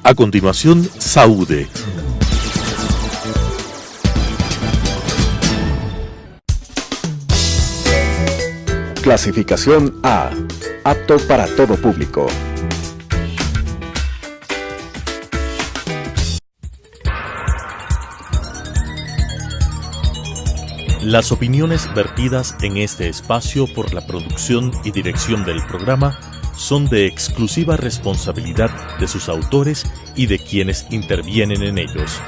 A continuación, Saúde. Clasificación A. Apto para todo público. Las opiniones vertidas en este espacio por la producción y dirección del programa son de exclusiva responsabilidad de sus autores y de quienes intervienen en ellos.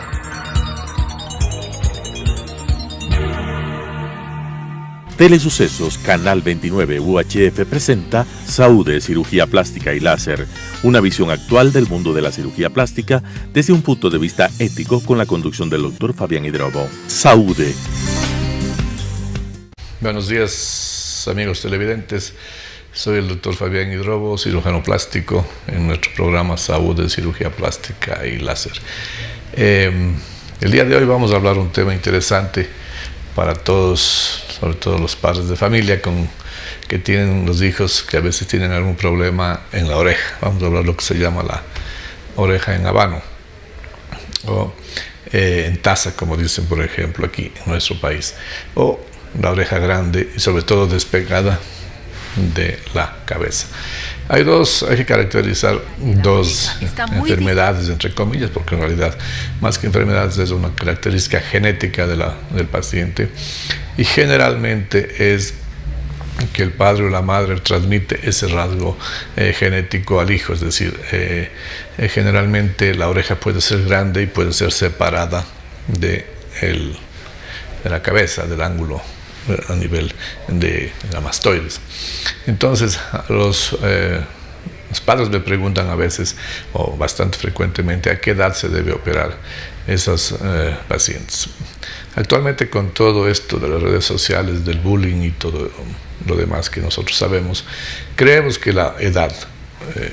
Telesucesos Canal 29 UHF presenta Saúde, Cirugía Plástica y Láser, una visión actual del mundo de la cirugía plástica desde un punto de vista ético con la conducción del doctor Fabián Hidrobo. Saúde. Buenos días, amigos televidentes. Soy el doctor Fabián Hidrobo, cirujano plástico, en nuestro programa Saúde, Cirugía Plástica y Láser. El día de hoy vamos a hablar un tema interesante para todos, sobre todo los padres de familia que tienen los hijos que a veces tienen algún problema en la oreja. Vamos a hablar de lo que se llama la oreja en habano o en taza, como dicen por ejemplo aquí en nuestro país, o la oreja grande y sobre todo despegada de la cabeza. Hay que caracterizar dos enfermedades, entre comillas, porque en realidad más que enfermedades es una característica genética del paciente, y generalmente es que el padre o la madre transmite ese rasgo genético al hijo, es decir, generalmente la oreja puede ser grande y puede ser separada de la cabeza, del ángulo a nivel de la mastoides. Entonces los padres me preguntan a veces, o bastante frecuentemente, a qué edad se debe operar esos pacientes. Actualmente, con todo esto de las redes sociales, del bullying y todo lo demás que nosotros sabemos, creemos que la edad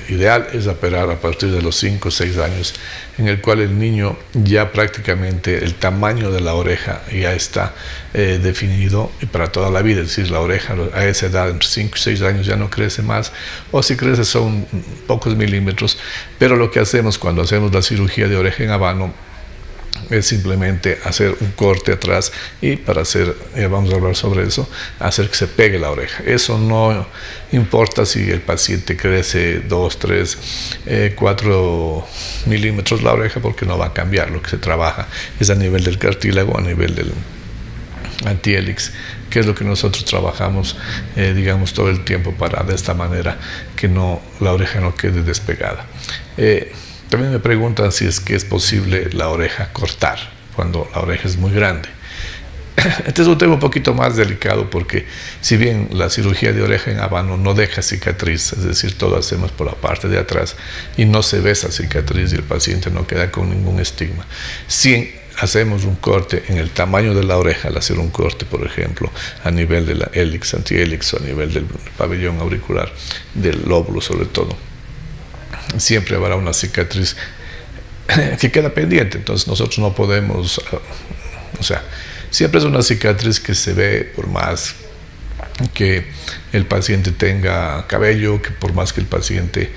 ideal es operar a partir de los 5 o 6 años, en el cual el niño ya prácticamente el tamaño de la oreja ya está definido y para toda la vida, es decir, la oreja a esa edad, entre 5 y 6 años, ya no crece más, o si crece son pocos milímetros, pero lo que hacemos cuando hacemos la cirugía de oreja en habano es simplemente hacer un corte atrás y para hacer, vamos a hablar sobre eso, hacer que se pegue la oreja. Eso no importa si el paciente crece 2, 3, 4 milímetros la oreja, porque no va a cambiar. Lo que se trabaja es a nivel del cartílago, a nivel del antihelix, que es lo que nosotros trabajamos, digamos, todo el tiempo para de esta manera que la oreja no quede despegada. También me preguntan si es que es posible la oreja cortar cuando la oreja es muy grande. Este es un tema un poquito más delicado porque si bien la cirugía de oreja en habano no deja cicatriz, es decir, todo hacemos por la parte de atrás y no se ve esa cicatriz y el paciente no queda con ningún estigma. Si hacemos un corte en el tamaño de la oreja, al hacer un corte, por ejemplo, a nivel de la hélix, antihélix, o a nivel del pabellón auricular, del lóbulo sobre todo, siempre habrá una cicatriz que queda pendiente. Entonces nosotros no podemos, siempre es una cicatriz que se ve por más que el paciente tenga cabello, que por más que el paciente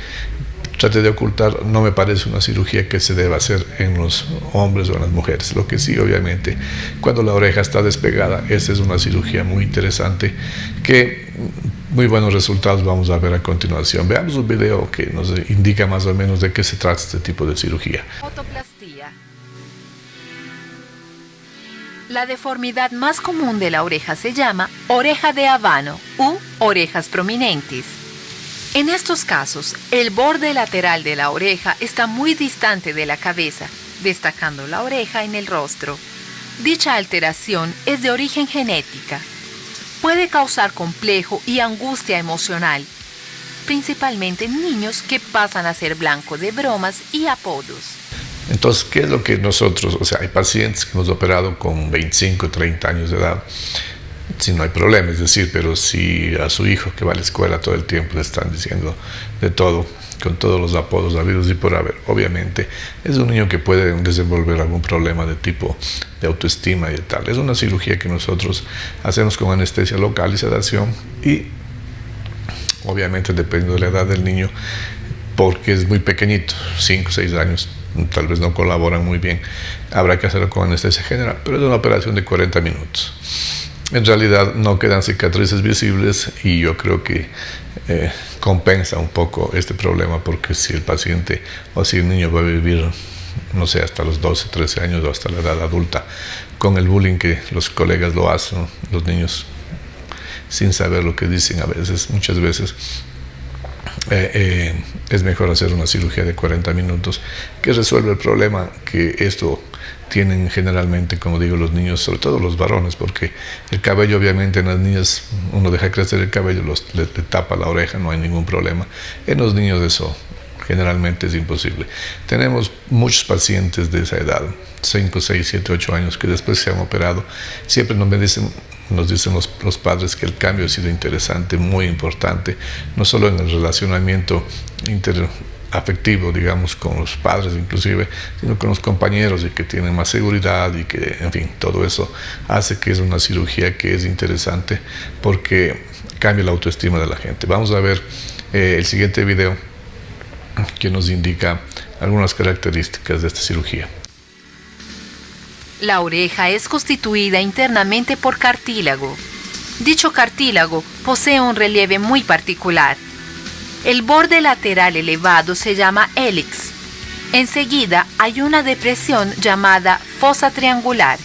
trate de ocultar. No me parece una cirugía que se deba hacer en los hombres o en las mujeres. Lo que sí, obviamente, cuando la oreja está despegada, esa es una cirugía muy interesante que muy buenos resultados vamos a ver a continuación. Veamos un video que nos indica más o menos de qué se trata este tipo de cirugía. Otoplastía. La deformidad más común de la oreja se llama oreja de habano u orejas prominentes. En estos casos, el borde lateral de la oreja está muy distante de la cabeza, destacando la oreja en el rostro. Dicha alteración es de origen genética. Puede causar complejo y angustia emocional, principalmente en niños que pasan a ser blanco de bromas y apodos. Entonces, ¿qué es lo que nosotros, hay pacientes que hemos operado con 25, 30 años de edad, si no hay problema, es decir, pero si a su hijo que va a la escuela todo el tiempo le están diciendo de todo, con todos los apodos habidos y por haber, obviamente es un niño que puede desenvolver algún problema de tipo de autoestima y tal. Es una cirugía que nosotros hacemos con anestesia local y sedación, y obviamente dependiendo de la edad del niño, porque es muy pequeñito, 5 o 6 años, tal vez no colaboran muy bien, habrá que hacerlo con anestesia general, pero es una operación de 40 minutos. En realidad no quedan cicatrices visibles y yo creo que compensa un poco este problema, porque si el paciente o si el niño va a vivir, no sé, hasta los 12, 13 años o hasta la edad adulta, con el bullying que los colegas lo hacen, los niños sin saber lo que dicen muchas veces, es mejor hacer una cirugía de 40 minutos que resuelve el problema que esto tienen generalmente, como digo, los niños, sobre todo los varones, porque el cabello, obviamente, en las niñas uno deja crecer el cabello, le tapa la oreja, no hay ningún problema. En los niños eso generalmente es imposible. Tenemos muchos pacientes de esa edad, 5, 6, 7, 8 años, que después se han operado. Siempre nos dicen los padres que el cambio ha sido interesante, muy importante, no solo en el relacionamiento afectivo, digamos, con los padres inclusive, sino con los compañeros, y que tienen más seguridad, y que, en fin, todo eso hace que es una cirugía que es interesante porque cambia la autoestima de la gente. Vamos a ver el siguiente video, que nos indica algunas características de esta cirugía. La oreja es constituida internamente por cartílago. Dicho cartílago posee un relieve muy particular. El borde lateral elevado se llama hélix. Enseguida hay una depresión llamada fosa triangular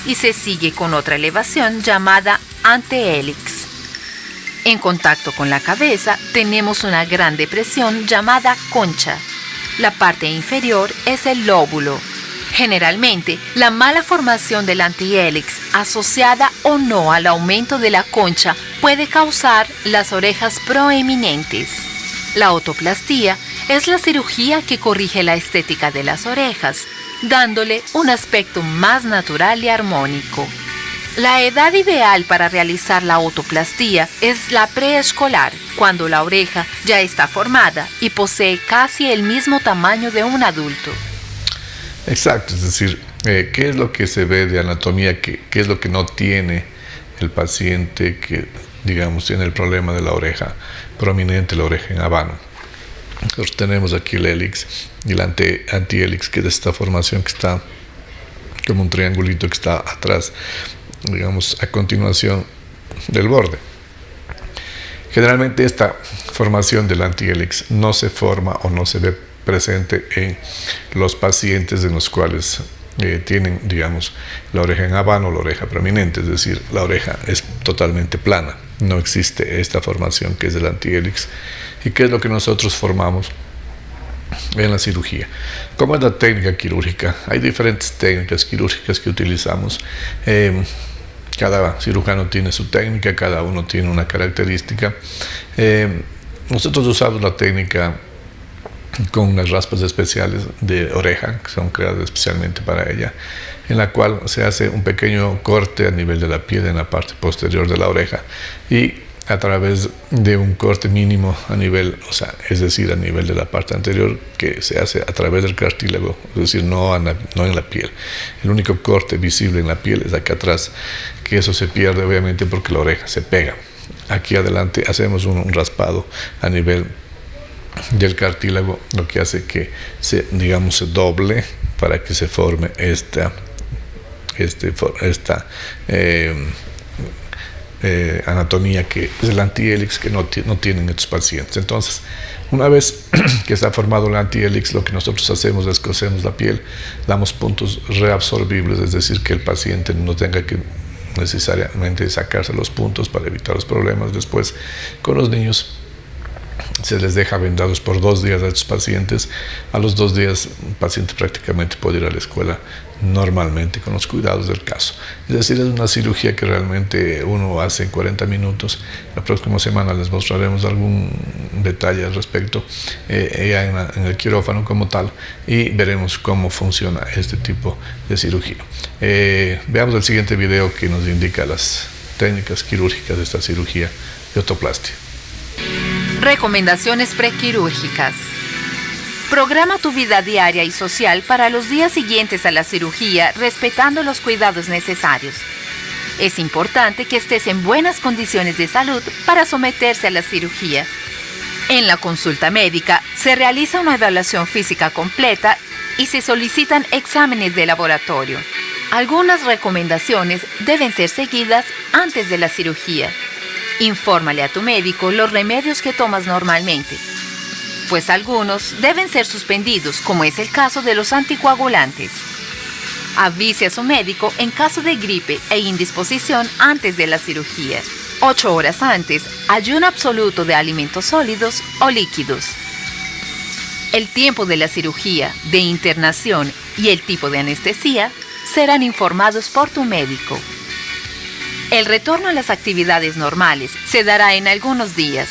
y se sigue con otra elevación llamada antehélix. En contacto con la cabeza tenemos una gran depresión llamada concha. La parte inferior es el lóbulo. Generalmente, la mala formación del antihélix, asociada o no al aumento de la concha, puede causar las orejas proeminentes. La otoplastía es la cirugía que corrige la estética de las orejas, dándole un aspecto más natural y armónico. La edad ideal para realizar la otoplastía es la preescolar, cuando la oreja ya está formada y posee casi el mismo tamaño de un adulto. Exacto, es decir, ¿qué es lo que se ve de anatomía? ¿Qué es lo que no tiene el paciente que, digamos, tiene el problema de la oreja prominente, la oreja en habano? Nosotros tenemos aquí el hélix y el antihélix, que es esta formación que está como un triangulito que está atrás, digamos, a continuación del borde. Generalmente esta formación del antihélix no se forma o no se ve presente en los pacientes en los cuales tienen, digamos, la oreja en habano o la oreja prominente, es decir, la oreja es totalmente plana, no existe esta formación que es el antihélix. ¿Y qué es lo que nosotros formamos en la cirugía? ¿Cómo es la técnica quirúrgica? Hay diferentes técnicas quirúrgicas que utilizamos. Cada cirujano tiene su técnica, cada uno tiene una característica. Nosotros usamos la técnica con unas raspas especiales de oreja, que son creadas especialmente para ella, en la cual se hace un pequeño corte a nivel de la piel en la parte posterior de la oreja, y a través de un corte mínimo a nivel, es decir, a nivel de la parte anterior, que se hace a través del cartílago, es decir, no en la piel. El único corte visible en la piel es acá atrás, que eso se pierde obviamente porque la oreja se pega. Aquí adelante hacemos un raspado a nivel del cartílago, lo que hace que se doble para que se forme esta anatomía que es el antihélix, que no tienen estos pacientes. Entonces, una vez que está formado el antihélix, lo que nosotros hacemos es cosemos la piel, damos puntos reabsorbibles, es decir, que el paciente no tenga que necesariamente sacarse los puntos para evitar los problemas. Después, con los niños, se les deja vendados por 2 días a estos pacientes. A los 2 días el paciente prácticamente puede ir a la escuela normalmente con los cuidados del caso. Es decir, es una cirugía que realmente uno hace en 40 minutos. La próxima semana les mostraremos algún detalle al respecto ya en el quirófano como tal, y veremos cómo funciona este tipo de cirugía. Veamos el siguiente video que nos indica las técnicas quirúrgicas de esta cirugía de otoplastia. Recomendaciones prequirúrgicas. Programa tu vida diaria y social para los días siguientes a la cirugía, respetando los cuidados necesarios. Es importante que estés en buenas condiciones de salud para someterse a la cirugía. En la consulta médica se realiza una evaluación física completa y se solicitan exámenes de laboratorio. Algunas recomendaciones deben ser seguidas antes de la cirugía. Infórmale a tu médico los remedios que tomas normalmente, pues algunos deben ser suspendidos, como es el caso de los anticoagulantes. Avise a su médico en caso de gripe e indisposición antes de la cirugía. 8 horas antes, ayuno absoluto de alimentos sólidos o líquidos. El tiempo de la cirugía, de internación y el tipo de anestesia serán informados por tu médico. El retorno a las actividades normales se dará en algunos días.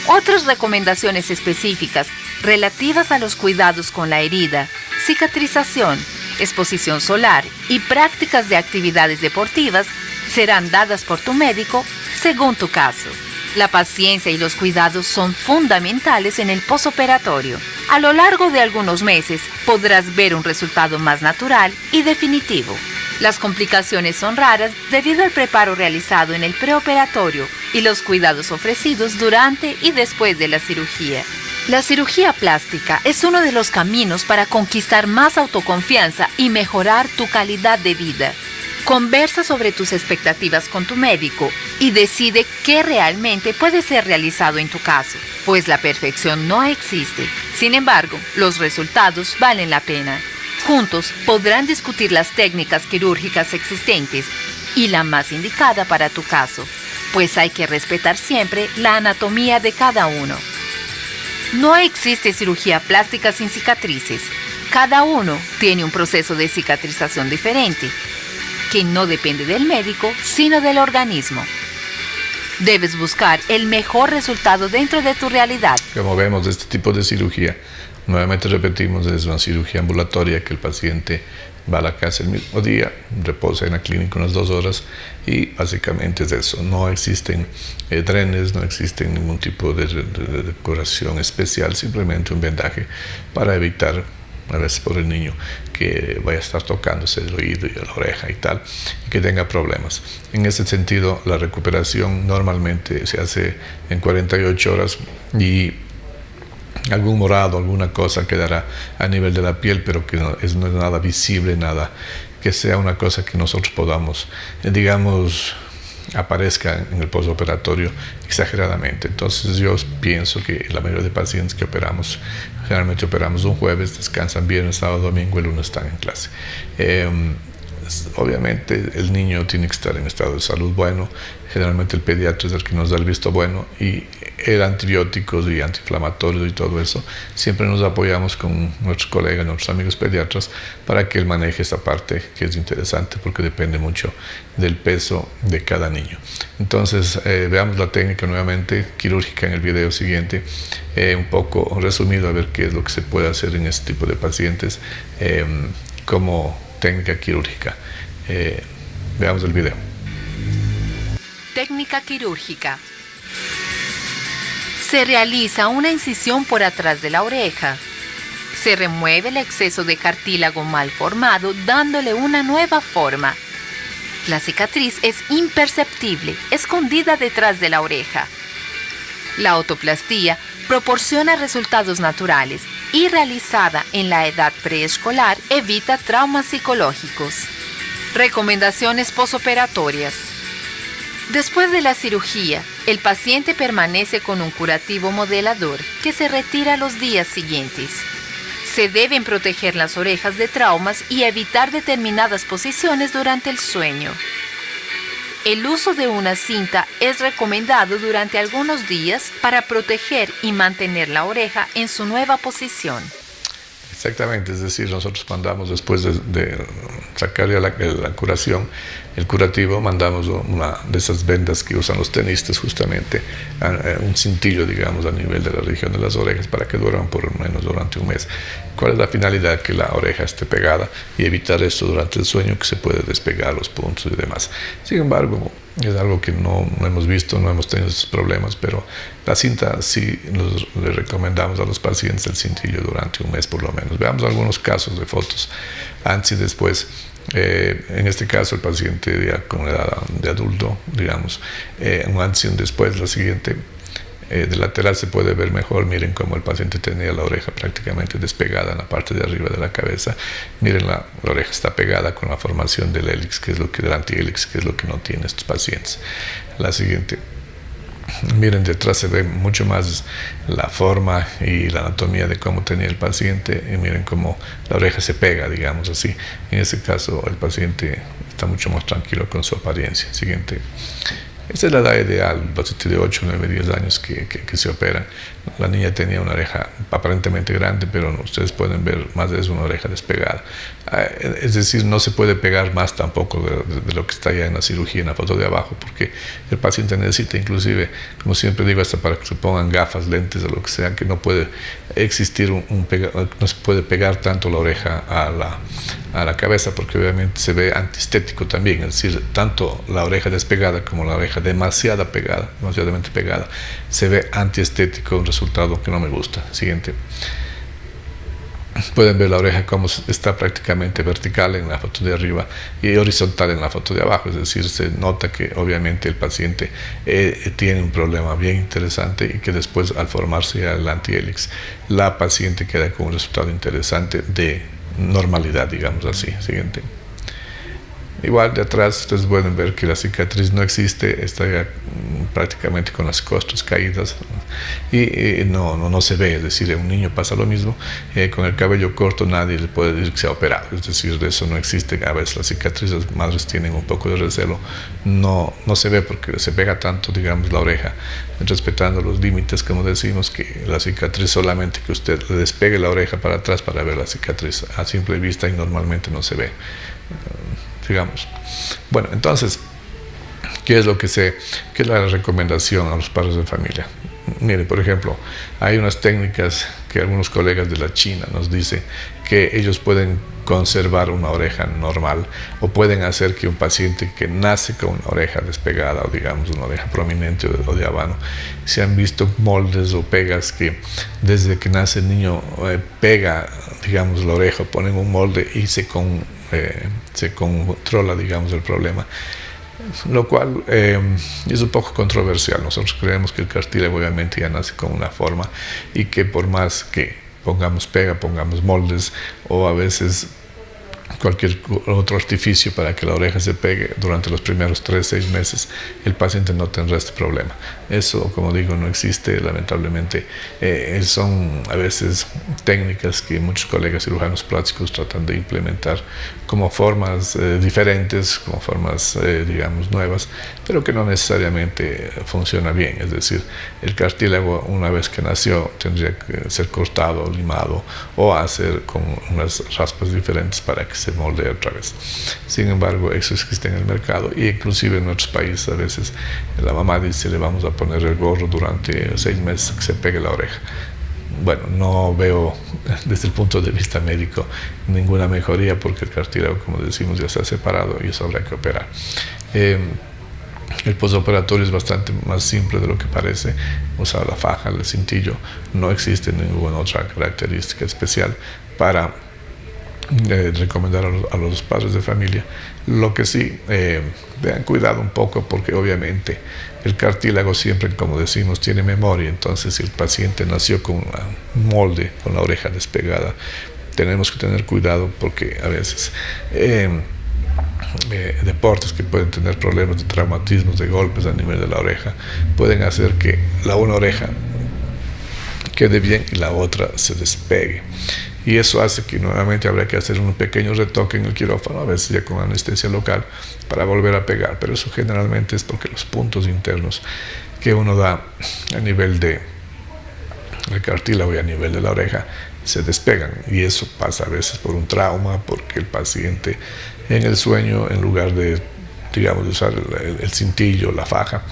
Otras recomendaciones específicas relativas a los cuidados con la herida, cicatrización, exposición solar y prácticas de actividades deportivas serán dadas por tu médico según tu caso. La paciencia y los cuidados son fundamentales en el posoperatorio. A lo largo de algunos meses podrás ver un resultado más natural y definitivo. Las complicaciones son raras debido al preparo realizado en el preoperatorio y los cuidados ofrecidos durante y después de la cirugía. La cirugía plástica es uno de los caminos para conquistar más autoconfianza y mejorar tu calidad de vida. Conversa sobre tus expectativas con tu médico y decide qué realmente puede ser realizado en tu caso, pues la perfección no existe. Sin embargo, los resultados valen la pena. Juntos podrán discutir las técnicas quirúrgicas existentes y la más indicada para tu caso, pues hay que respetar siempre la anatomía de cada uno. No existe cirugía plástica sin cicatrices. Cada uno tiene un proceso de cicatrización diferente, que no depende del médico, sino del organismo. Debes buscar el mejor resultado dentro de tu realidad. Como vemos, este tipo de cirugía, nuevamente repetimos, es una cirugía ambulatoria que el paciente va a la casa el mismo día, reposa en la clínica unas 2 horas y básicamente es eso. No existen drenes, no existen ningún tipo de decoración especial, simplemente un vendaje para evitar, a veces por el niño, que vaya a estar tocándose el oído y la oreja y tal, y que tenga problemas. En ese sentido, la recuperación normalmente se hace en 48 horas y algún morado, alguna cosa quedará a nivel de la piel, pero que no es nada visible, nada que sea una cosa que nosotros podamos, digamos, aparezca en el postoperatorio exageradamente. Entonces yo pienso que la mayoría de pacientes que operamos, generalmente operamos un jueves, descansan viernes, sábado, domingo, el lunes están en clase. Obviamente el niño tiene que estar en estado de salud bueno, generalmente el pediatra es el que nos da el visto bueno y el antibióticos y antiinflamatorios y todo eso, siempre nos apoyamos con nuestros colegas, nuestros amigos pediatras para que él maneje esa parte que es interesante porque depende mucho del peso de cada niño. Entonces veamos la técnica nuevamente quirúrgica en el video siguiente, un poco resumido a ver qué es lo que se puede hacer en este tipo de pacientes como técnica quirúrgica. Veamos el video. Técnica quirúrgica. Se realiza una incisión por atrás de la oreja. Se remueve el exceso de cartílago mal formado, dándole una nueva forma. La cicatriz es imperceptible, escondida detrás de la oreja. La otoplastía proporciona resultados naturales y realizada en la edad preescolar evita traumas psicológicos. Recomendaciones posoperatorias. Después de la cirugía, el paciente permanece con un curativo modelador que se retira los días siguientes. Se deben proteger las orejas de traumas y evitar determinadas posiciones durante el sueño. El uso de una cinta es recomendado durante algunos días para proteger y mantener la oreja en su nueva posición. Exactamente, es decir, nosotros mandamos después de sacarle la curación, el curativo, mandamos una de esas vendas que usan los tenistas justamente, un cintillo, digamos, a nivel de la región de las orejas para que duran por lo menos durante un mes. ¿Cuál es la finalidad? Que la oreja esté pegada y evitar esto durante el sueño, que se puede despegar los puntos y demás. Sin embargo, es algo que no hemos visto, no hemos tenido estos problemas, pero la cinta sí le recomendamos a los pacientes el cintillo durante un mes por lo menos. Veamos algunos casos de fotos antes y después. En este caso el paciente ya con edad de adulto, digamos, un antes y un después. La siguiente, De lateral se puede ver mejor. Miren cómo el paciente tenía la oreja prácticamente despegada en la parte de arriba de la cabeza. Miren, la oreja está pegada con la formación del hélix, del antihélix, que es lo que no tienen estos pacientes. La siguiente. Miren, detrás se ve mucho más la forma y la anatomía de cómo tenía el paciente, y miren cómo la oreja se pega, digamos así. En ese caso el paciente está mucho más tranquilo con su apariencia. Siguiente. Esta es la edad ideal, un paciente de 8, 9, 10 años que se operan. La niña tenía una oreja aparentemente grande, pero ustedes pueden ver más de eso, una oreja despegada. Es decir, no se puede pegar más tampoco de lo que está ya en la cirugía, en la foto de abajo, porque el paciente necesita, inclusive, como siempre digo, hasta para que se pongan gafas, lentes o lo que sea, que no puede existir no se puede pegar tanto la oreja a la cabeza, porque obviamente se ve antiestético también. Es decir, tanto la oreja despegada como la oreja demasiadamente pegada, se ve antiestético, un resultado que no me gusta. Siguiente. Pueden ver la oreja como está prácticamente vertical en la foto de arriba y horizontal en la foto de abajo, es decir, se nota que obviamente el paciente tiene un problema bien interesante, y que después, al formarse el antihélix, la paciente queda con un resultado interesante de normalidad, digamos así. Siguiente. Igual de atrás ustedes pueden ver que la cicatriz no existe, está ya prácticamente con las costras caídas, y no se ve. Es decir, en un niño pasa lo mismo. Con el cabello corto nadie le puede decir que se ha operado, es decir, de eso no existe. A veces las cicatrices, las madres tienen un poco de recelo, no se ve porque se pega tanto, digamos, la oreja, respetando los límites, como decimos, que la cicatriz, solamente que usted le despegue la oreja para atrás para ver la cicatriz a simple vista, y normalmente no se ve, digamos. Bueno, entonces, ¿qué es la recomendación a los padres de familia? Mire, por ejemplo, hay unas técnicas que algunos colegas de la China nos dicen que ellos pueden conservar una oreja normal, o pueden hacer que un paciente que nace con una oreja despegada, o digamos una oreja prominente o de habano, se han visto moldes o pegas que desde que nace el niño pega, digamos, la oreja, ponen un molde y se controla, digamos, el problema, lo cual es un poco controversial. Nosotros creemos que el cartílago obviamente ya nace con una forma, y que por más que pongamos pega, pongamos moldes, o a veces cualquier otro artificio para que la oreja se pegue, durante los primeros 3-6 meses el paciente no tendrá este problema. Eso, como digo, no existe, lamentablemente. Son a veces técnicas que muchos colegas cirujanos plásticos tratan de implementar como formas diferentes, como formas, digamos, nuevas, pero que no necesariamente funciona bien. Es decir, el cartílago, una vez que nació, tendría que ser cortado, limado, o hacer con unas raspas diferentes para que se moldee otra vez. Sin embargo, eso existe en el mercado, y inclusive en nuestros países a veces la mamá dice: le vamos a poner el gorro durante 6 meses que se pegue la oreja. Bueno, no veo desde el punto de vista médico ninguna mejoría, porque el cartílago, como decimos, ya se ha separado y eso habrá que operar. El postoperatorio es bastante más simple de lo que parece. Usar la faja, el cintillo, no existe ninguna otra característica especial para recomendar a los padres de familia. Lo que sí, tengan cuidado un poco, porque obviamente el cartílago siempre, como decimos, tiene memoria. Entonces, si el paciente nació con un molde, con la oreja despegada, tenemos que tener cuidado, porque a veces deportes que pueden tener problemas de traumatismos, de golpes a nivel de la oreja, pueden hacer que una oreja quede bien y la otra se despegue, y eso hace que nuevamente habrá que hacer un pequeño retoque en el quirófano, a veces ya con anestesia local, para volver a pegar. Pero eso generalmente es porque los puntos internos que uno da a nivel del cartílago y a nivel de la oreja se despegan, y eso pasa a veces por un trauma, porque el paciente en el sueño, en lugar de, digamos, de usar el cintillo, la faja,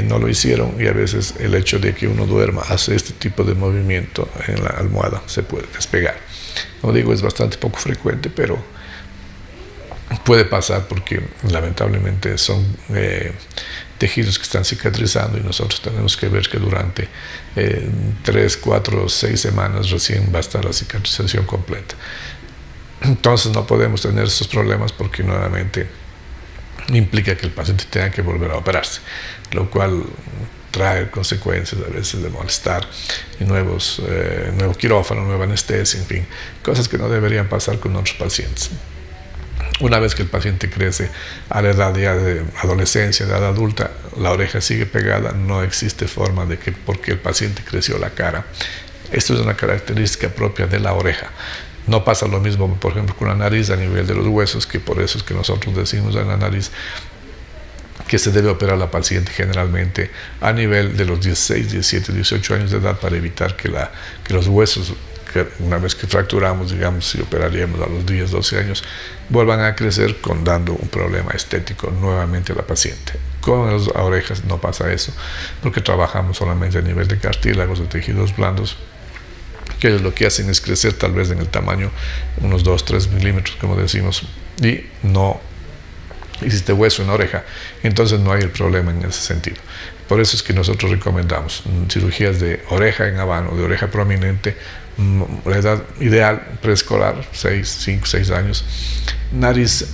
no lo hicieron, y a veces el hecho de que uno duerma hace este tipo de movimiento en la almohada, se puede despegar. Como digo, es bastante poco frecuente, pero puede pasar, porque lamentablemente son tejidos que están cicatrizando, y nosotros tenemos que ver que durante 3, 4, 6 semanas recién va a estar la cicatrización completa. Entonces no podemos tener estos problemas, porque nuevamente implica que el paciente tenga que volver a operarse, lo cual traer consecuencias a veces de molestar, y nuevo quirófano, nueva anestesia, en fin, cosas que no deberían pasar con otros pacientes. Una vez que el paciente crece a la edad ya de adolescencia, de edad adulta, la oreja sigue pegada, no existe forma de que porque el paciente creció la cara. Esto es una característica propia de la oreja. No pasa lo mismo, por ejemplo, con la nariz a nivel de los huesos, que por eso es que nosotros decimos en la nariz que se debe operar la paciente generalmente a nivel de los 16, 17, 18 años de edad para evitar que los huesos, que una vez que fracturamos, digamos, si operaríamos a los 10, 12 años, vuelvan a crecer dando un problema estético nuevamente a la paciente. Con las orejas no pasa eso, porque trabajamos solamente a nivel de cartílagos, de tejidos blandos, que ellos lo que hacen es crecer tal vez en el tamaño unos 2-3 milímetros, como decimos, y no existe hueso en la oreja, entonces no hay el problema en ese sentido. Por eso es que nosotros recomendamos cirugías de oreja en habano, de oreja prominente, la edad ideal preescolar, 5, 6 años, nariz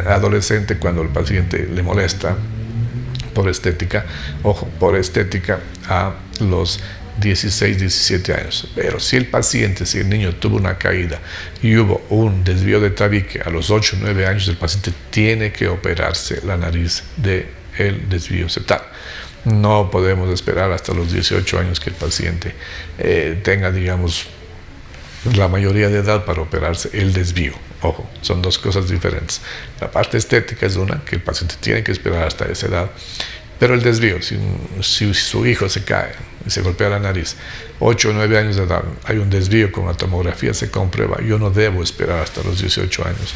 adolescente cuando el paciente le molesta por estética, ojo, por estética a los 16, 17 años. Pero si el niño tuvo una caída y hubo un desvío de tabique a los 8, 9 años, el paciente tiene que operarse la nariz del desvío septal. No podemos esperar hasta los 18 años que el paciente tenga, digamos, la mayoría de edad para operarse el desvío. Ojo, son dos cosas diferentes. La parte estética es una, que el paciente tiene que esperar hasta esa edad. Pero el desvío, si su hijo se cae y se golpea la nariz, 8 o 9 años de edad, hay un desvío con la tomografía, se comprueba, yo no debo esperar hasta los 18 años.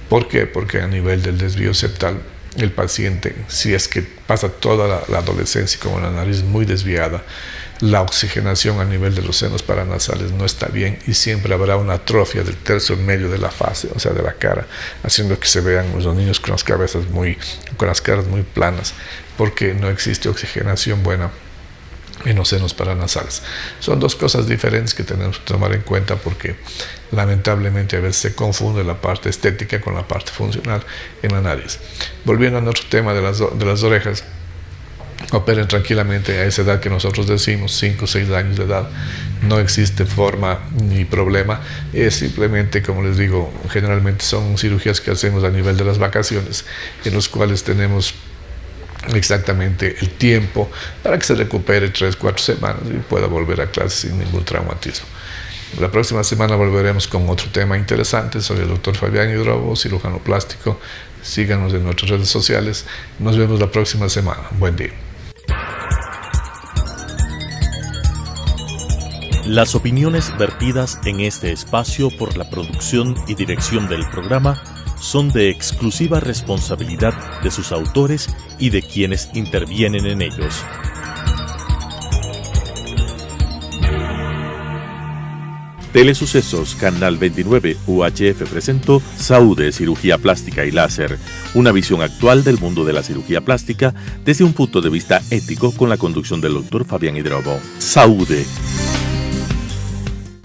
¿Por qué? Porque a nivel del desvío septal, el paciente, si es que pasa toda la adolescencia con la nariz muy desviada, la oxigenación a nivel de los senos paranasales no está bien y siempre habrá una atrofia del tercio medio de la fase, o sea, de la cara, haciendo que se vean los niños con las caras muy planas, porque no existe oxigenación buena en los senos paranasales. Son dos cosas diferentes que tenemos que tomar en cuenta porque lamentablemente a veces se confunde la parte estética con la parte funcional en la nariz. Volviendo a nuestro tema de las orejas, operen tranquilamente a esa edad que nosotros decimos, 5 o 6 años de edad. No existe forma ni problema, es simplemente, como les digo, generalmente son cirugías que hacemos a nivel de las vacaciones, en los cuales tenemos exactamente el tiempo para que se recupere 3-4 semanas y pueda volver a clase sin ningún traumatismo. La próxima semana volveremos con otro tema interesante. Soy el doctor Fabián Hidrobo, cirujano plástico. Síganos en nuestras redes sociales. Nos vemos la próxima semana. Buen día. Las opiniones vertidas en este espacio por la producción y dirección del programa son de exclusiva responsabilidad de sus autores y de quienes intervienen en ellos. Telesucesos Canal 29 UHF presentó Saúde, Cirugía Plástica y Láser, una visión actual del mundo de la cirugía plástica desde un punto de vista ético con la conducción del doctor Fabián Hidrobo. Saúde.